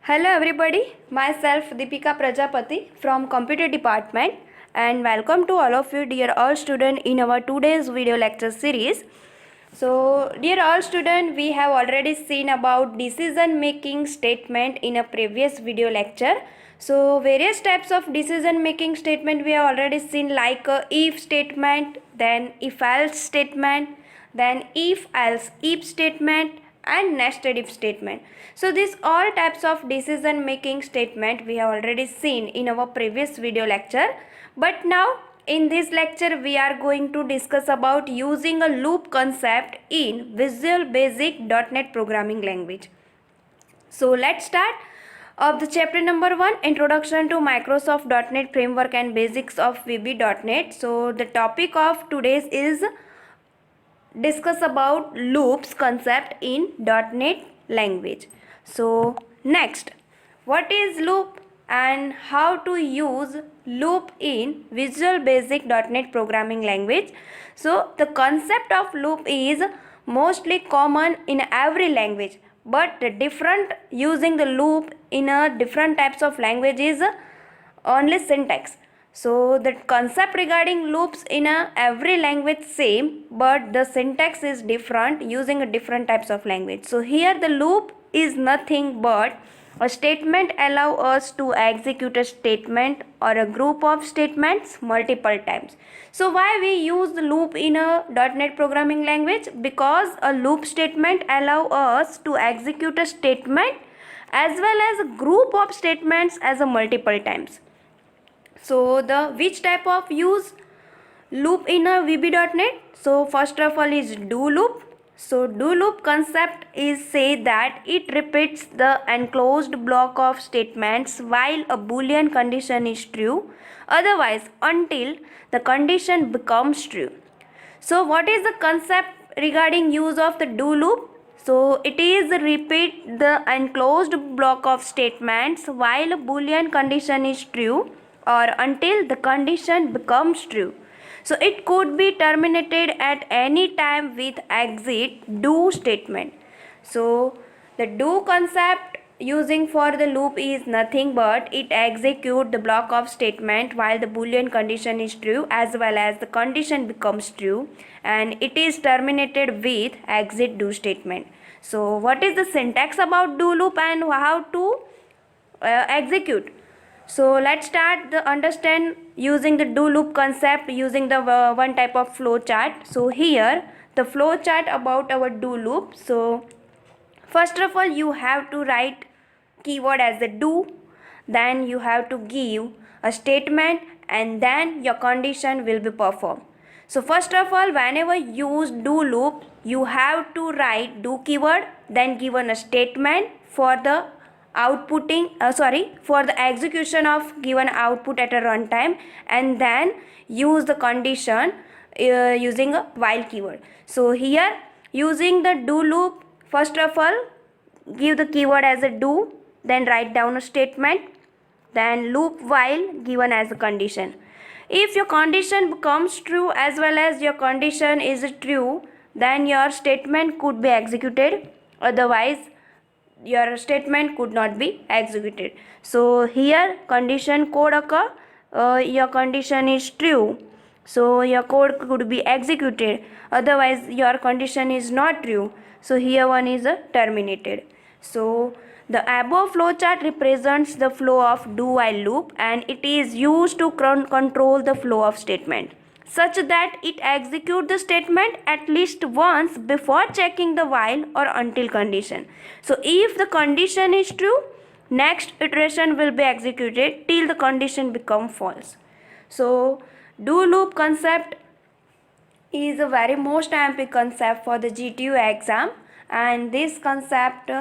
Hello everybody, myself Deepika Prajapati from Computer Department and welcome to all of you dear all students in our today's video lecture series. So dear all students, we have already seen about decision making statement in a previous video lecture. So various types of decision making statement we have already seen, like if statement, then if else statement, then if else if statement and nested if statement. So these all types of decision making statement we have already seen in our previous video lecture, but now in this lecture we are going to discuss about using a loop concept in Visual Basic .NET programming language. So let's start of the chapter number 1, Introduction to Microsoft .NET Framework and Basics of VB.NET. So the topic of today's is discuss about loops concept in .NET language. So next, what is loop and how to use loop in Visual Basic .NET programming language. So the concept of loop is mostly common in every language, but different using the loop in a different types of language is only syntax. So the concept regarding loops in every language same, but the syntax is different using a different types of language. So here the loop is nothing but a statement allow us to execute a statement or a group of statements multiple times. So why we use the loop in a .NET programming language? Because a loop statement allow us to execute a statement as well as a group of statements as a multiple times. So the which type of use loop in a VB.NET? So first of all is do loop. So do loop concept is say that it repeats the enclosed block of statements while a boolean condition is true, otherwise until the condition becomes true. So what is the concept regarding use of the do loop? So it is repeat the enclosed block of statements while a boolean condition is true or until the condition becomes true. So it could be terminated at any time with exit do statement. So the do concept using for the loop is nothing but it execute the block of statement while the boolean condition is true as well as the condition becomes true, and it is terminated with exit do statement. So what is the syntax about do loop and how to execute? So let's start the understand using the do loop concept using the one type of flow chart. So here the flow chart about our do loop. So first of all you have to write keyword as a do, then you have to give a statement and then your condition will be performed. So first of all, whenever you use do loop, you have to write do keyword, then given a statement for the for the execution of given output at a runtime, and then use the condition using a while keyword. So here using the do loop, first of all give the keyword as a do, then write down a statement, then loop while given as a condition. If your condition becomes true as well as your condition is true, then your statement could be executed, otherwise your statement could not be executed. So here condition code occur, your condition is true, so your code could be executed, otherwise your condition is not true, so here one is terminated. So the above flowchart represents the flow of do while loop, and it is used to control the flow of statement such that it executes the statement at least once before checking the while or until condition. So if the condition is true, next iteration will be executed till the condition become false. So do loop concept is a very most important concept for the GTU exam, and this concept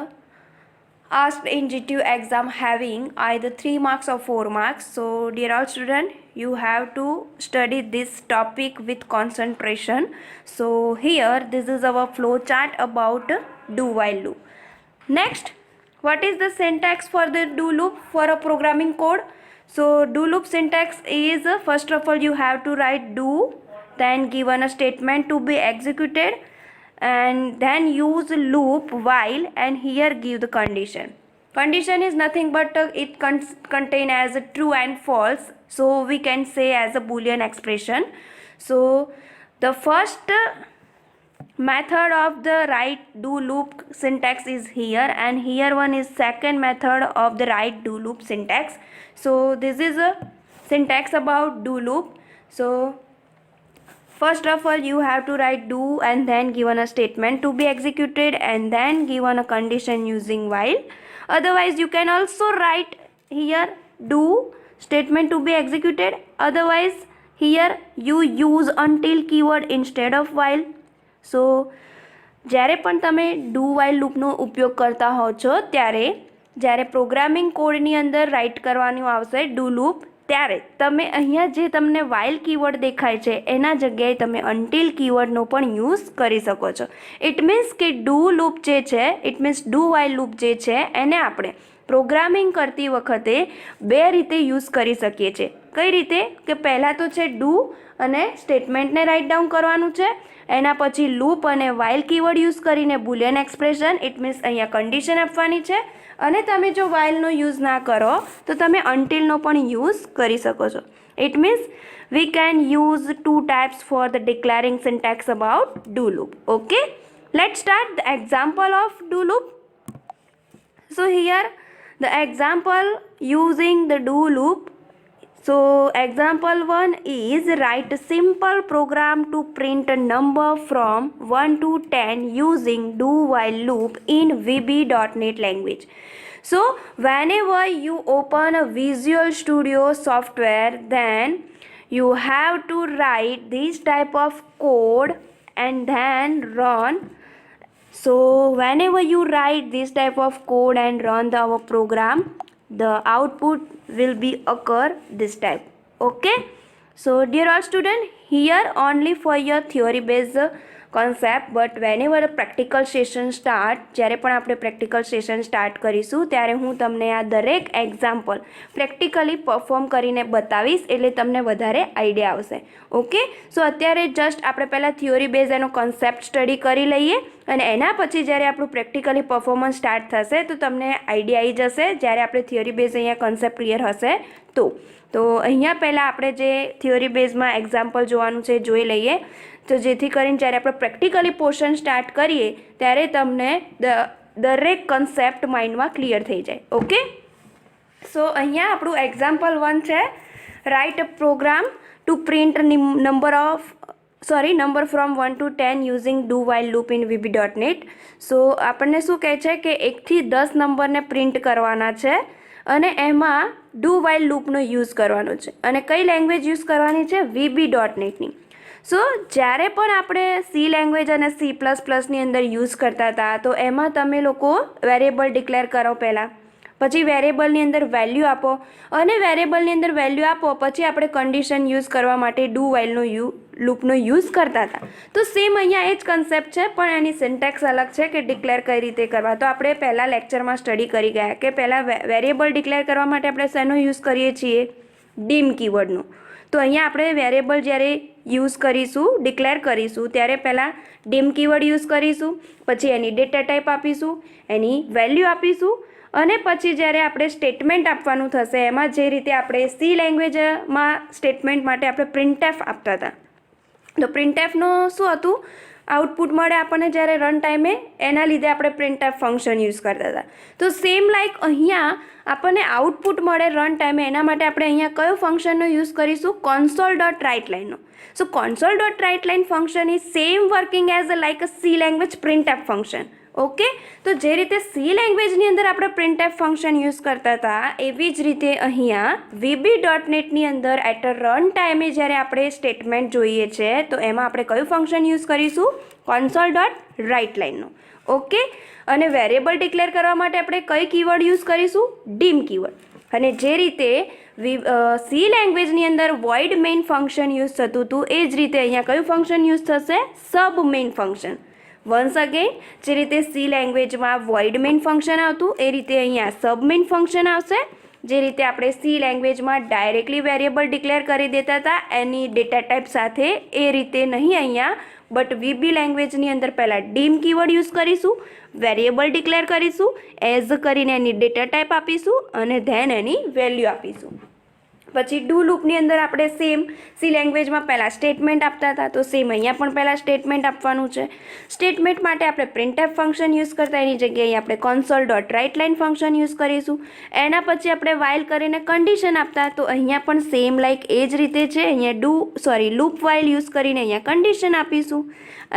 asked in GTU exam having either 3 marks or 4 marks. So dear all student, you have to study this topic with concentration. So here this is our flow chart about do while loop. Next, what is the syntax for the do loop for a programming code? So do loop syntax is first of all you have to write do, then given a statement to be executed, and then use loop while and here give the condition. Condition is nothing but it contain as a true and false, so we can say as a Boolean expression. So the first method of the write do loop syntax is here, and here one is second method of the write do loop syntax. So this is a syntax about do loop. So first of all, you have to write do and then given a statement to be executed and then given a condition using while. Otherwise, you can also write here do statement to be executed. Otherwise, here you use until keyword instead of while. So જ્યારે પણ તમે do while લૂપનો ઉપયોગ કરતા હો છો ત્યારે જ્યારે પ્રોગ્રામિંગ કોડની અંદર રાઇટ કરવાનું આવશે ડુ લૂપ, ત્યારે તમે અહીંયા જે તમને વાઇલ કીવર્ડ દેખાય છે એના જગ્યાએ તમે અનટિલ કીવર્ડનો પણ યુઝ કરી શકો છો. ઇટ મીન્સ કે ડુ લૂપ જે છે, it means do while loop જે છે એને આપણે પ્રોગ્રામિંગ કરતી વખતે બે રીતે યુઝ કરી શકીએ છીએ. કઈ રીતે? કે પહેલાં તો છે ડુ અને સ્ટેટમેન્ટને રાઇટ ડાઉન કરવાનું છે, એના પછી લૂપ અને વાઇલ કીવર્ડ યુઝ કરીને બુલિયન એક્સપ્રેશન, ઇટ મીન્સ અહીંયા કન્ડિશન આપવાની છે. અને તમે જો વાઇલનો યુઝ ના કરો તો તમે અનટિલનો પણ યુઝ કરી શકો છો. It means we can use to types for the declaring syntax about do loop. Okay, let's start the example of do loop. So here the example using the do loop. So example 1 is write a simple program to print a number from 1 to 10 using do while loop in VB.NET language. So whenever you open a Visual Studio software, then you have to write this type of code and then run. So whenever you write this type of code and run our program, the output will be occur this type. Okay, so dear all student, here only for your theory based concept, but whenever the practical session start, જ્યારે પણ આપણે practical session start કરીશું ત્યારે હું તમને આ દરેક example practically perform કરીને બતાવીશ, એટલે તમને વધારે આઈડિયા આવશે. ઓકે, સો અત્યારે જસ્ટ આપણે પહેલાં થિયોરી બેઝ એનો કોન્સેપ્ટ સ્ટડી કરી લઈએ અને એના પછી જ્યારે આપણું પ્રેક્ટિકલી પરફોર્મન્સ સ્ટાર્ટ થશે તો તમને આઈડિયા આવી જશે જ્યારે આપણે થિયોરી બેઝ અહીંયા કોન્સેપ્ટ ક્લિયર હશે તો અહીંયા પહેલાં આપણે જે થિયોરી બેઝમાં એક્ઝામ્પલ જોવાનું છે જોઈ લઈએ, તો જેથી કરીને જ્યારે આપણે પ્રેક્ટિકલી પોર્શન સ્ટાર્ટ કરીએ ત્યારે તમને દરેક કન્સેપ્ટ માઇન્ડમાં ક્લિયર થઈ જાય. ઓકે, સો અહીંયા આપણું એક્ઝામ્પલ 1 છે, write a program to print number from 1 to 10 using do while loop in VB.NET. So આપણને શું કહે છે કે 1 થી 10 નંબરને પ્રિન્ટ કરવાના છે અને એમાં ડુ વાઇલ લૂપનો યુઝ કરવાનો છે. અને કઈ લેંગ્વેજ યુઝ કરવાની છે? VB.NETની. સો જ્યારે પણ આપણે સી લેંગ્વેજ અને C++ની અંદર યુઝ કરતા હતા તો એમાં તમે લોકો વેરિયેબલ ડિક્લેર કરો પહેલાં, પછી વેરિયેબલની અંદર વેલ્યુ આપો અને વેરિયેબલની અંદર વેલ્યુ આપો પછી આપણે કન્ડિશન યુઝ કરવા માટે ડુ વાઇલનો લૂપનો યુઝ કરતા હતા. તો સેમ અહીંયા એ જ કન્સેપ્ટ છે, પણ એની સિન્ટેક્સ અલગ છે કે ડિક્લેર કઈ રીતે કરવા. તો આપણે પહેલાં લેક્ચરમાં સ્ટડી કરી ગયા કે પહેલાં વેરિયેબલ ડિક્લેર કરવા માટે આપણે શેનો યુઝ કરીએ છીએ? ડીમ કીવર્ડનો. તો અહીંયા આપણે વેરિયેબલ જ્યારે યુઝ કરીશું, ડિક્લેર કરીશું, ત્યારે પહેલાં ડીમ કીવર્ડ યુઝ કરીશું, પછી એની ડેટા ટાઈપ આપીશું, એની વેલ્યુ આપીશું અને પછી જ્યારે આપણે સ્ટેટમેન્ટ આપવાનું થશે એમાં જે રીતે આપણે સી લેંગ્વેજમાં સ્ટેટમેન્ટ માટે આપણે પ્રિન્ટએફ આપતા હતા, તો પ્રિન્ટએફનો શું હતું? આઉટપુટ મળે આપણને જ્યારે રન ટાઈમે, એના લીધે આપણે પ્રિન્ટએફ ફંક્શન યુઝ કરતા હતા. તો સેમ લાઈક અહીંયા આપણને આઉટપુટ મળે રન ટાઈમે, એના માટે આપણે અહીંયા કયો ફંક્શનનો યુઝ કરીશું? console.writeline. So console.writeline function is same working as like a C language printf function. Okay, તો જે રીતે સી લેંગ્વેજની અંદર આપણે પ્રિન્ટએફ ફંક્શન યુઝ કરતા હતા એવી જ રીતે અહીંયા VB.NETની અંદર એટ રન ટાઈમે જ્યારે આપણે સ્ટેટમેન્ટ જોઈએ છે તો એમાં આપણે કયું ફંક્શન યુઝ કરીશું? console.writeline. ઓકે, અને વેરિયેબલ ડિક્લેર કરવા માટે આપણે કઈ કીવર્ડ યુઝ કરીશું? Dim keyword. અને જે રીતે સી લેંગ્વેજની અંદર વોઇડ મેઇન ફંક્શન યુઝ થતું હતું એ જ રીતે અહીંયા કયું ફંક્શન યુઝ થશે? સબ મેઇન ફંક્શન. વન્સ અગેન, જે રીતે સી લેંગ્વેજમાં વોઇડ મેઇન ફંક્શન આવતું એ રીતે અહીંયા સબ મેઇન ફંક્શન આવશે. જે રીતે આપણે સી લેંગ્વેજમાં ડાયરેક્ટલી વેરિયેબલ ડિક્લેર કરી દેતા હતા એની ડેટા ટાઈપ સાથે, એ રીતે નહીં અહીંયા બટ VB લેંગ્વેજની અંદર પહેલાં ડીમ કીવર્ડ યુઝ કરીશું, વેરિયેબલ ડિક્લેર કરીશું, એઝ કરીને એની ડેટા ટાઈપ આપીશું અને ધેન એની વેલ્યુ આપીશું. પછી ડુ લૂપની અંદર આપણે સેમ સી લેંગ્વેજમાં પહેલાં સ્ટેટમેન્ટ આપતા હતા, તો સેમ અહીંયા પણ પહેલાં સ્ટેટમેન્ટ આપવાનું છે. સ્ટેટમેન્ટ માટે આપણે પ્રિન્ટએફ ફંક્શન યુઝ કરતા એની જગ્યાએ આપણે console dot write line function use કરીશું. એના પછી આપણે વાઇલ કરીને કન્ડિશન આપતા, તો અહીંયા પણ સેમ લાઈક એ જ રીતે છે. અહીંયા લૂપ વાઇલ યુઝ કરીને અહીંયા કન્ડિશન આપીશું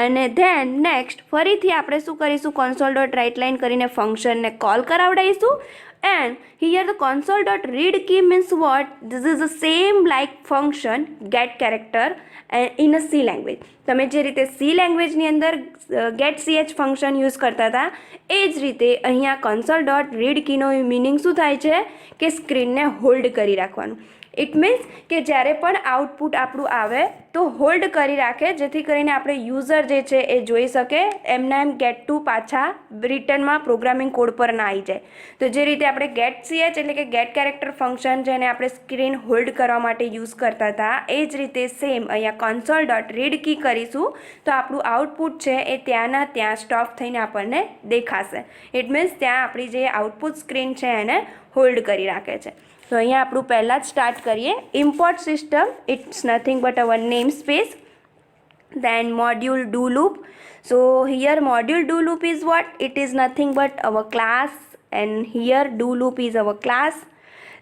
અને ધેન નેક્સ્ટ ફરીથી આપણે શું કરીશું, console ડોટ રાઇટ લાઇન કરીને ફંક્શનને call કરાવડાવીશું. And here the console.read key means what? This is the same like function get character in a C language. તમે જે રીતે C લેંગ્વેજની અંદર get ch ફંક્શન યુઝ કરતા હતા એ જ રીતે અહીંયા console.read keyનો મિનિંગ શું થાય છે કે સ્ક્રીનને હોલ્ડ કરી રાખવાનું. ઇટ મીન્સ કે જ્યારે પણ આઉટપુટ આપણું આવે તો હોલ્ડ કરી રાખે, જેથી કરીને આપણે યુઝર જે છે એ જોઈ શકે, એમના એમ ગેટ ટુ પાછા રિટર્નમાં પ્રોગ્રામિંગ કોડ પર ના આવી જાય. તો જે રીતે આપણે ગેટ ch એટલે કે ગેટ કેરેક્ટર ફંક્શન જેને આપણે સ્ક્રીન હોલ્ડ કરવા માટે યુઝ કરતા હતા, એ જ રીતે સેમ અહીંયા console ડોટ રીડ કી કરીશું તો આપણું આઉટપુટ છે એ ત્યાંના ત્યાં સ્ટોપ થઈને આપણને દેખાશે. ઇટ મીન્સ ત્યાં આપણી જે આઉટપુટ સ્ક્રીન છે એને હોલ્ડ કરી રાખે છે. તો અહીંયા આપણું પહેલાં જ સ્ટાર્ટ કરીએ. Import system, it's nothing but our namespace, then module do loop. So here module do loop is what? It is nothing but our class, and here do loop is our class.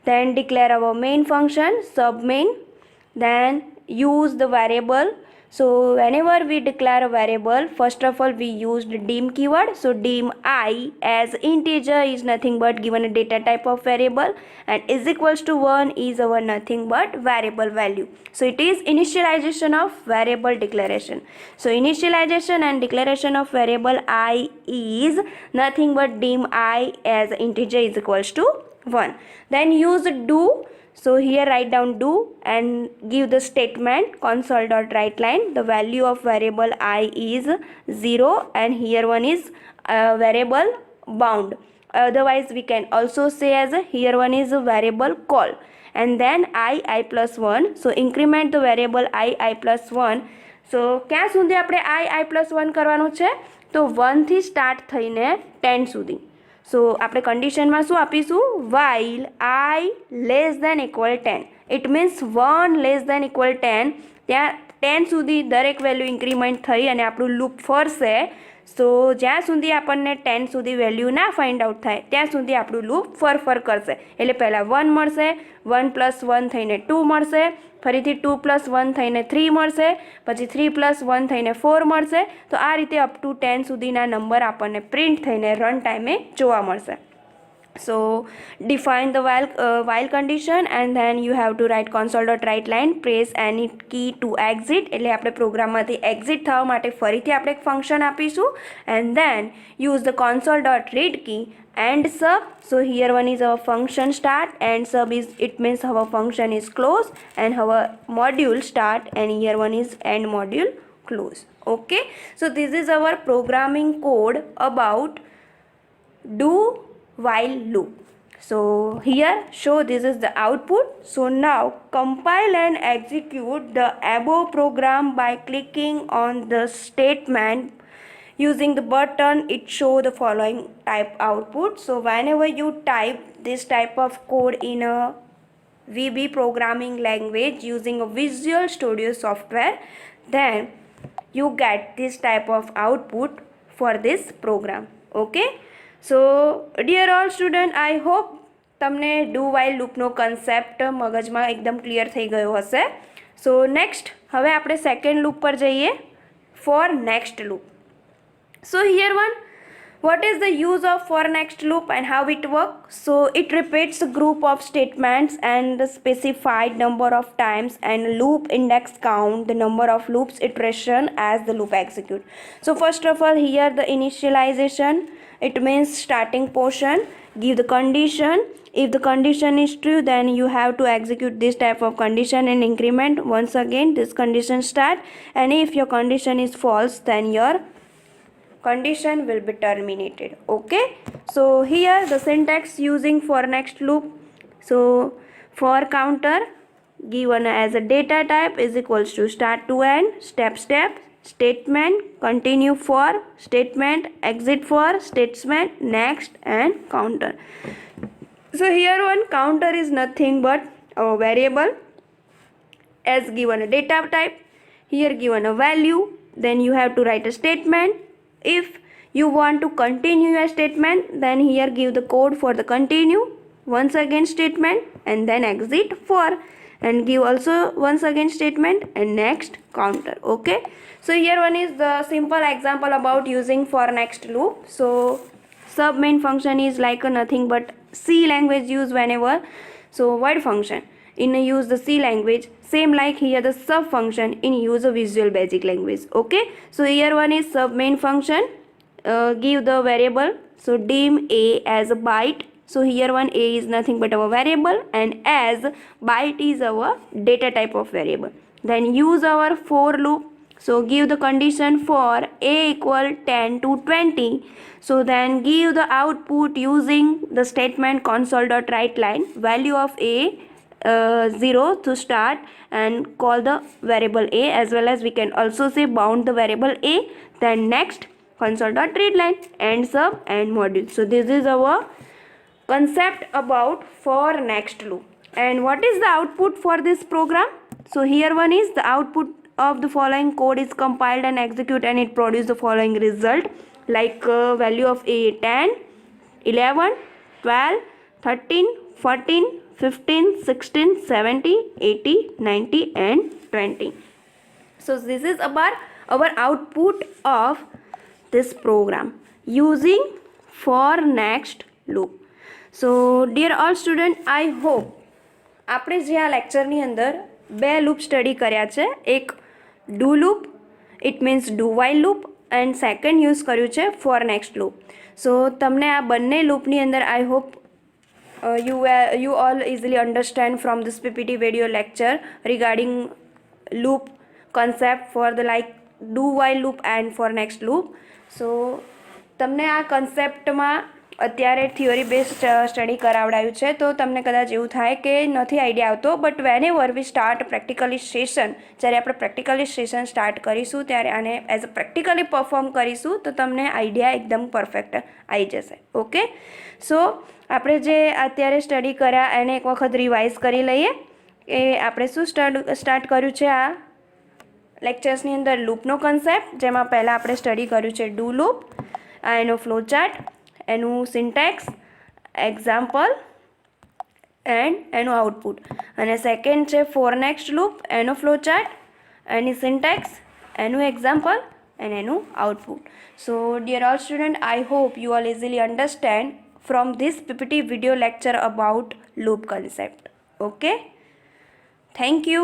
Then declare our main function sub main, then use the variable. So whenever we declare a variable, first of all we used dim keyword. So dim I as integer is nothing but given a data type of variable, and is equals to 1 is our nothing but variable value. So it is initialization of variable declaration. So initialization and declaration of variable I is nothing but dim I as integer is equals to 1. Then use do. So here write down do and give the statement console dot write line. The value of variable I is 0 and here one is variable bound. Otherwise we can also say as here one is a variable call, and then I plus 1. So increment the variable I plus 1. So ક્યાં સુધી આપણે I plus 1 કરવાનું છે? તો 1 થી start થઈને 10 સુધી. સો આપણે કન્ડિશનમાં શું આપીશું? While I less than equal 10. It means 1 less than equal 10, ત્યાં 10 સુધી દરેક વેલ્યુ ઇન્ક્રીમેન્ટ થઈ અને આપણું લૂપ ફરશે. સો જ્યાં સુધી આપણને 10 સુધી વેલ્યુ ના ફાઇન્ડ આઉટ થાય ત્યાં સુધી આપણું લૂપ ફર કરશે. એટલે પહેલાં 1 મળશે, 1 પ્લસ 1 થઈને 2 મળશે, ફરીથી 2 પ્લસ 1 થઈને 3 મળશે, પછી 3 પ્લસ 1 થઈને 4 મળશે. તો આ રીતે અપ ટુ 10 સુધીના નંબર આપણને પ્રિન્ટ થઈને રન ટાઈમે જોવા મળશે. So define the while condition and then you have to write console.writeLine, press any key to exit. એટલે આપણે પ્રોગ્રામમાંથી એક્ઝિટ થવા માટે ફરીથી આપણે એક ફંક્શન આપીશું and then use the console.read key and sub. So here one is our function start and sub is, it means our function is close and our module start, and here one is end module close. Okay, so this is our programming code about do while loop. So here show this is the output. So now compile and execute the above program by clicking on the statement using the button. It show the following type output. So whenever you type this type of code in a VB programming language using a Visual Studio software, then you get this type of output for this program. Okay, so dear all student, I hope તમને do while લૂપનો concept મગજમાં એકદમ clear થઈ ગયો હશે. So next હવે આપણે second loop પર જઈએ, for next loop. So here one, what is the use of for next loop and how it works? So it repeats a group of statements and the specified number of times, and loop index count the number of loops iteration as the loop execute. So first of all here the initialization, it means starting portion, give the condition. If the condition is true, then you have to execute this type of condition and increment once again this condition start, and if your condition is false then your condition will be terminated. Okay, so here the syntax using for next loop. So for counter given as a data type is equals to start to end, step statement, continue for, statement, exit for, statement, next, and counter. So here one counter is nothing but a variable as given a data type, here given a value, then you have to write a statement. If you want to continue a statement, then here give the code for the continue, once again statement, and then exit for, and give also once again statement and next counter. Okay, so here one is the simple example about using for next loop. So sub main function is like a nothing but C language used whenever. So void function in use the C language, same like here the sub function in use of Visual Basic language. Okay, so here one is sub main function, give the variable, so dim a as a byte. So here one a is nothing but our variable, and as byte is our data type of variable. Then use our for loop, so give the condition for a equal 10 to 20. So then give the output using the statement console.writeLine, value of a 0 to start, and call the variable a, as well as we can also say bound the variable a, then next console.readline, end sub, and module. So this is our concept about for next loop. And what is the output for this program? So here one is the output of the following code is compiled and execute, and it produces the following result, like value of a 10, 11, 12, 13, 14, 15, 16, 70, 80, 90, and 20. So this is about our output of this program using for next loop. So dear all student, I hope આપણે જે આ લેક્ચરની અંદર બે loop study કર્યા છે, એક do loop, it means do while loop, and second use કર્યું છે ફોર નેક્સ્ટ લૂપ. સો તમને આ બંને લૂપની અંદર I hope you all easily understand from this PPT video lecture regarding loop concept for the like do while loop and for next loop. So તમને આ કન્સેપ્ટમાં અત્યારે થિયોરી બેઝ સ્ટડી કરાવડાયું છે, તો તમને કદાચ એવું થાય કે નથી આઈડિયા આવતો, but વેનેવર V start practically session, જ્યારે આપણે પ્રેક્ટિકલી સેશન સ્ટાર્ટ કરીશું ત્યારે આને એઝ અ પ્રેક્ટિકલી પરફોર્મ કરીશું તો તમને આઈડિયા એકદમ પરફેક્ટ આવી જશે. ઓકે, સો આપણે જે અત્યારે સ્ટડી કર્યા એને એક વખત રિવાઇઝ કરી લઈએ કે આપણે શું સ્ટાર્ટ કર્યું છે આ લેક્ચર્સની અંદર લૂપનો કન્સેપ્ટ, જેમાં પહેલાં આપણે સ્ટડી કર્યું છે ડુ લૂપ, એનો ફ્લો ચાર્ટ, એનું સિન્ટેક્સ, એક્ઝામ્પલ એન્ડ એનું આઉટપુટ, અને સેકન્ડ છે ફોર નેક્સ્ટ લૂપ, એનો ફ્લો ચાર્ટ, એની સિન્ટેક્સ, એનું એક્ઝામ્પલ એન્ડ એનું output. So dear all student, I hope you all easily understand from this PPT video lecture about loop concept. Okay, thank you.